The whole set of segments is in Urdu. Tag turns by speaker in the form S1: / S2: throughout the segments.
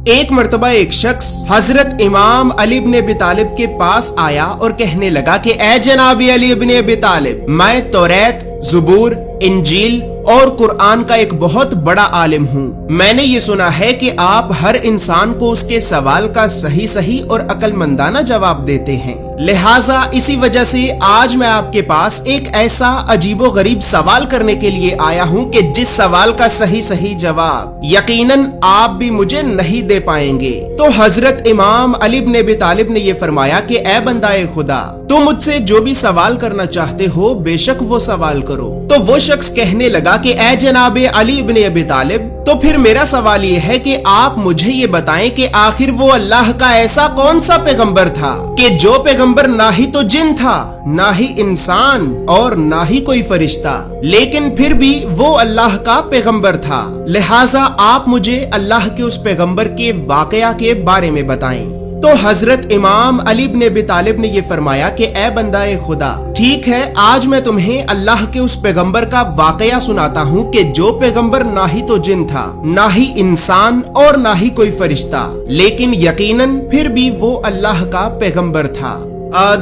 S1: ایک مرتبہ ایک شخص حضرت امام علی ابن ابی طالب کے پاس آیا اور کہنے لگا کہ اے جناب علی ابن ابی طالب، میں توریت، زبور، انجیل اور قرآن کا ایک بہت بڑا عالم ہوں۔ میں نے یہ سنا ہے کہ آپ ہر انسان کو اس کے سوال کا صحیح اور عقل مندانہ جواب دیتے ہیں، لہٰذا اسی وجہ سے آج میں آپ کے پاس ایک ایسا عجیب و غریب سوال کرنے کے لیے آیا ہوں کہ جس سوال کا صحیح جواب یقیناً آپ بھی مجھے نہیں دے پائیں گے۔ تو حضرت امام علی ابن ابی طالب نے یہ فرمایا کہ اے بندہ خدا، تم مجھ سے جو بھی سوال کرنا چاہتے ہو بے شک وہ سوال کرو۔ تو وہ شخص کہنے لگا کہ اے جناب علی ابن ابی طالب، تو پھر میرا سوال یہ ہے کہ آپ مجھے یہ بتائیں کہ آخر وہ اللہ کا ایسا کون سا پیغمبر تھا کہ جو پیغمبر نہ ہی تو جن تھا، نہ ہی انسان اور نہ ہی کوئی فرشتہ، لیکن پھر بھی وہ اللہ کا پیغمبر تھا۔ لہٰذا آپ مجھے اللہ کے اس پیغمبر کے واقعہ کے بارے میں بتائیں۔ تو حضرت امام علی ابن ابی طالب نے یہ فرمایا کہ اے بندہ خدا، ٹھیک ہے، آج میں تمہیں اللہ کے اس پیغمبر کا واقعہ سناتا ہوں کہ جو پیغمبر نہ ہی تو جن تھا، نہ ہی انسان اور نہ ہی کوئی فرشتہ، لیکن یقیناً پھر بھی وہ اللہ کا پیغمبر تھا۔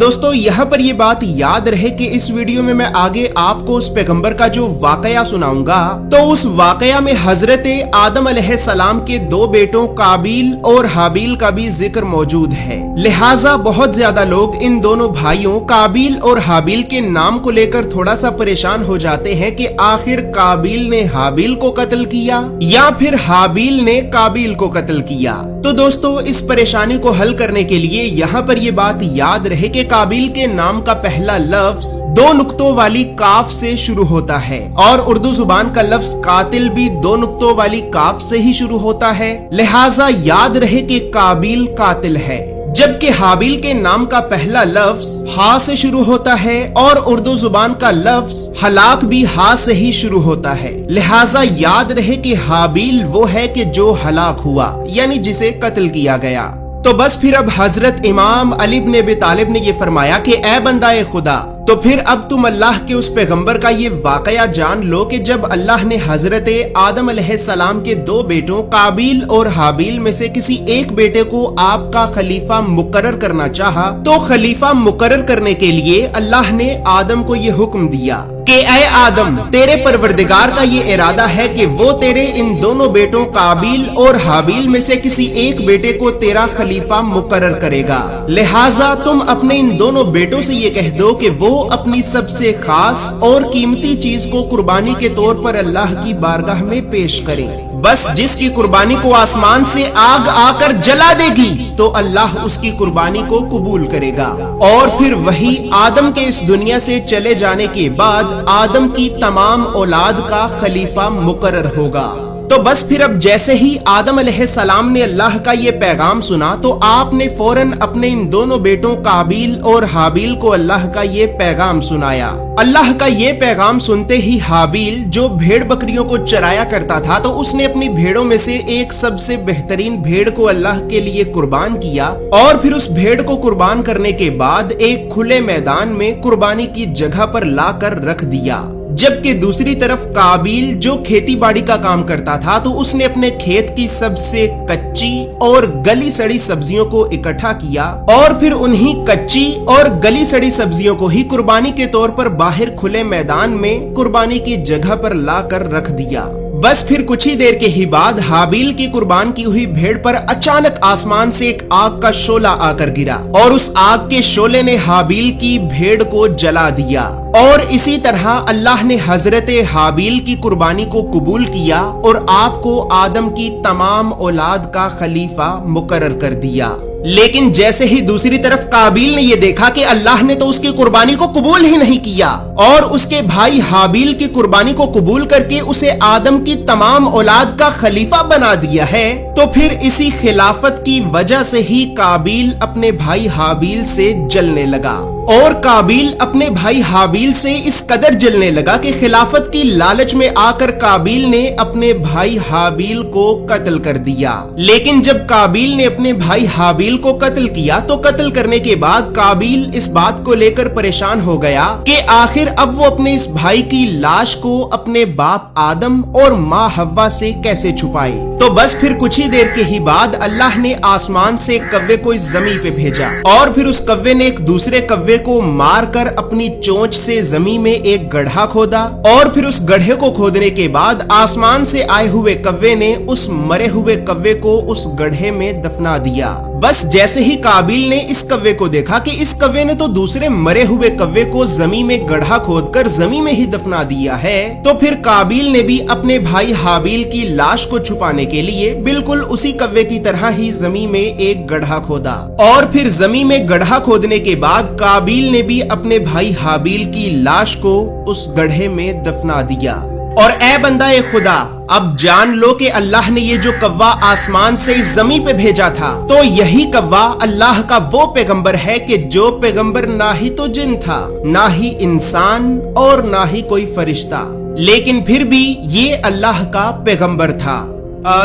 S1: دوستو یہاں پر یہ بات یاد رہے کہ اس ویڈیو میں آگے آپ کو اس پیغمبر کا جو واقعہ سناؤں گا تو اس واقعہ میں حضرت آدم علیہ السلام کے دو بیٹوں قابیل اور حابیل کا بھی ذکر موجود ہے، لہٰذا بہت زیادہ لوگ ان دونوں بھائیوں قابیل اور حابیل کے نام کو لے کر تھوڑا سا پریشان ہو جاتے ہیں کہ آخر قابیل نے حابیل کو قتل کیا یا پھر حابیل نے قابیل کو قتل کیا۔ تو دوستو اس پریشانی کو حل کرنے کے لیے یہاں پر یہ بات یاد رہے کہ قابیل کے نام کا پہلا لفظ دو نقطوں والی کاف سے شروع ہوتا ہے اور اردو زبان کا لفظ قاتل بھی دو نقطوں والی کاف سے ہی شروع ہوتا ہے، لہٰذا یاد رہے کہ قابیل قاتل ہے، جبکہ حابیل کے نام کا پہلا لفظ ہا سے شروع ہوتا ہے اور اردو زبان کا لفظ ہلاک بھی ہا سے ہی شروع ہوتا ہے، لہٰذا یاد رہے کہ حابیل وہ ہے کہ جو ہلاک ہوا، یعنی جسے قتل کیا گیا۔ تو بس پھر اب حضرت امام علی ابن ابی طالب نے یہ فرمایا کہ اے بندہ خدا، تو پھر اب تم اللہ کے اس پیغمبر کا یہ واقعہ جان لو کہ جب اللہ نے حضرت آدم علیہ السلام کے دو بیٹوں قابیل اور حابیل میں سے کسی ایک بیٹے کو آپ کا خلیفہ مقرر کرنا چاہا تو خلیفہ مقرر کرنے کے لیے اللہ نے آدم کو یہ حکم دیا کہ اے آدم، تیرے پروردگار کا یہ ارادہ ہے کہ وہ تیرے ان دونوں بیٹوں قابیل اور حابیل میں سے کسی ایک بیٹے کو تیرا خلیفہ مقرر کرے گا، لہٰذا تم اپنے ان دونوں بیٹوں سے یہ کہہ دو کہ وہ اپنی سب سے خاص اور قیمتی چیز کو قربانی کے طور پر اللہ کی بارگاہ میں پیش کریں، بس جس کی قربانی کو آسمان سے آگ آ کر جلا دے گی تو اللہ اس کی قربانی کو قبول کرے گا، اور پھر وہی آدم کے اس دنیا سے چلے جانے کے بعد آدم کی تمام اولاد کا خلیفہ مقرر ہوگا۔ تو بس پھر اب جیسے ہی آدم علیہ السلام نے اللہ کا یہ پیغام سنا تو آپ نے فوراً اپنے ان دونوں بیٹوں قابیل اور حابیل کو اللہ کا یہ پیغام سنایا۔ اللہ کا یہ پیغام سنتے ہی حابیل جو بھیڑ بکریوں کو چرایا کرتا تھا تو اس نے اپنی بھیڑوں میں سے ایک سب سے بہترین بھیڑ کو اللہ کے لیے قربان کیا اور پھر اس بھیڑ کو قربان کرنے کے بعد ایک کھلے میدان میں قربانی کی جگہ پر لا کر رکھ دیا، جبکہ دوسری طرف قابیل جو کھیتی باڑی کا کام کرتا تھا تو اس نے اپنے کھیت کی سب سے کچی اور گلی سڑی سبزیوں کو اکٹھا کیا اور پھر انہی کچی اور گلی سڑی سبزیوں کو ہی قربانی کے طور پر باہر کھلے میدان میں قربانی کی جگہ پر لا کر رکھ دیا۔ بس پھر کچھ ہی دیر کے ہی بعد حابیل کی قربان کی ہوئی بھیڑ پر اچانک آسمان سے ایک آگ کا شعلہ آ کر گرا اور اس آگ کے شعلے نے حابیل کی بھیڑ کو جلا دیا، اور اسی طرح اللہ نے حضرت حابیل کی قربانی کو قبول کیا اور آپ کو آدم کی تمام اولاد کا خلیفہ مقرر کر دیا۔ لیکن جیسے ہی دوسری طرف قابیل نے یہ دیکھا کہ اللہ نے تو اس کی قربانی کو قبول ہی نہیں کیا اور اس کے بھائی حابیل کی قربانی کو قبول کر کے اسے آدم کی تمام اولاد کا خلیفہ بنا دیا ہے، تو پھر اسی خلافت کی وجہ سے ہی قابیل اپنے بھائی حابیل سے جلنے لگا، اور قابیل اپنے بھائی حابیل سے اس قدر جلنے لگا کہ خلافت کی لالچ میں آ کر قابیل نے اپنے بھائی حابیل کو قتل کر دیا۔ لیکن جب قابیل نے اپنے بھائی حابیل کو قتل کیا تو قتل کرنے کے بعد قابیل اس بات کو لے کر پریشان ہو گیا کہ آخر اب وہ اپنے اس بھائی کی لاش کو اپنے باپ آدم اور ماں حوا سے کیسے چھپائے۔ تو بس پھر کچھ ہی دیر کے ہی بعد اللہ نے آسمان سے ایک کوے کو اس زمین پہ بھیجا اور پھر اس کوے نے ایک دوسرے کوے کو مار کر اپنی چونچ سے زمین میں ایک گڑھا کھودا اور پھر اس گڑھے کو کھودنے کے بعد آسمان سے آئے ہوئے کوے نے اس مرے ہوئے کوے کو اس گڑھے میں دفنا دیا۔ بس جیسے ہی قابیل نے اس کوے کو دیکھا کہ اس کوے نے تو دوسرے مرے ہوئے کوے کو زمین میں گڑھا کھود کر زمین میں ہی دفنا دیا ہے، تو پھر قابیل نے بھی اپنے بھائی حابیل کی لاش کو چھپانے کے لیے بالکل اسی کوے کی طرح ہی زمین میں ایک گڑھا کھودا اور پھر زمین میں گڑھا کھودنے کے بعد قابیل نے بھی اپنے بھائی حابیل کی لاش کو اس گڑھے میں دفنا دیا۔ اور اے بندہ خدا، اب جان لو کہ اللہ نے یہ جو کوا آسمان سے اس زمین پہ بھیجا تھا، تو یہی کوا اللہ کا وہ پیغمبر ہے کہ جو پیغمبر نہ ہی تو جن تھا، نہ ہی انسان اور نہ ہی کوئی فرشتہ، لیکن پھر بھی یہ اللہ کا پیغمبر تھا۔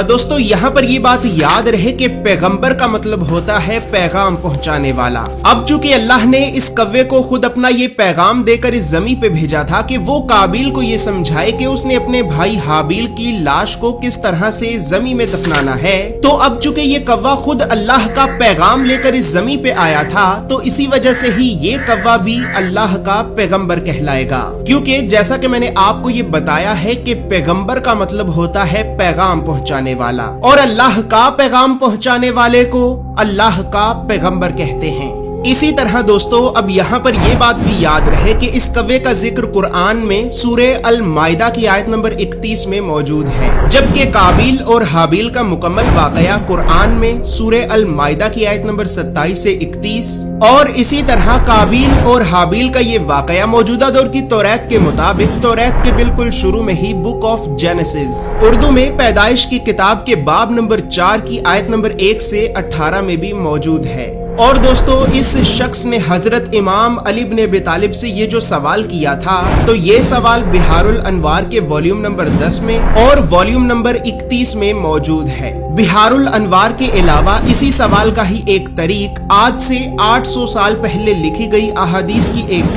S1: دوستو یہاں پر یہ بات یاد رہے کہ پیغمبر کا مطلب ہوتا ہے پیغام پہنچانے والا۔ اب چونکہ اللہ نے اس کوے کو خود اپنا یہ پیغام دے کر اس زمین پہ بھیجا تھا کہ وہ قابیل کو یہ سمجھائے کہ اس نے اپنے بھائی حابیل کی لاش کو کس طرح سے زمین میں دفنانا ہے، تو اب چونکہ یہ کوا خود اللہ کا پیغام لے کر اس زمین پہ آیا تھا، تو اسی وجہ سے ہی یہ کوا بھی اللہ کا پیغمبر کہلائے گا، کیونکہ جیسا کہ میں نے آپ کو یہ بتایا ہے کہ پیغمبر کا مطلب ہوتا ہے پیغام پہنچانے والا، اور اللہ کا پیغام پہنچانے والے کو اللہ کا پیغمبر کہتے ہیں۔ اسی طرح دوستو اب یہاں پر یہ بات بھی یاد رہے کہ اس کوے کا ذکر قرآن میں سورہ المائدہ کی آیت نمبر 31 میں موجود ہے، جبکہ قابیل اور حابیل کا مکمل واقعہ قرآن میں سورہ المائدہ کی آیت نمبر 27 سے 31، اور اسی طرح قابیل اور حابیل کا یہ واقعہ موجودہ دور کی توریت کے مطابق توریت کے بالکل شروع میں ہی بک آف جینیسس اردو میں پیدائش کی کتاب کے باب نمبر 4 کی آیت نمبر 1 سے 18 میں بھی موجود ہے۔ اور دوستو اس شخص نے حضرت امام علی بن ابی طالب سے یہ جو سوال کیا تھا، تو یہ سوال بحار الانوار کے والیوم نمبر 10 میں اور والیوم نمبر 31 میں موجود ہے۔ بحار الانوار کے علاوہ اسی سوال کا ہی ایک طریق آج سے 800 سال پہلے لکھی گئی احادیث کی ایک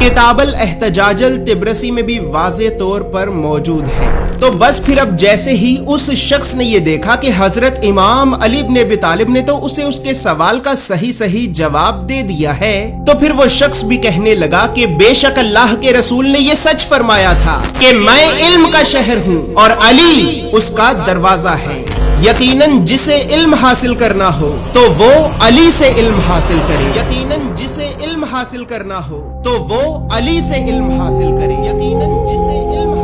S1: کتاب الاحتجاج الطبرسی میں بھی واضح طور پر موجود ہے۔ تو بس پھر اب جیسے ہی اس شخص نے یہ دیکھا کہ حضرت امام علی بن ابی طالب نے تو اسے اس کے سوال کا صحیح جواب دے دیا ہے، تو پھر وہ شخص بھی کہنے لگا کہ بے شک اللہ کے رسول نے یہ سچ فرمایا تھا کہ میں علم کا شہر ہوں اور علی اس کا دروازہ ہے، یقیناً جسے علم حاصل کرنا ہو تو وہ علی سے علم حاصل کرے، یقیناً جسے علم حاصل کرنا ہو تو وہ علی سے علم حاصل کرے، یقیناً جسے علم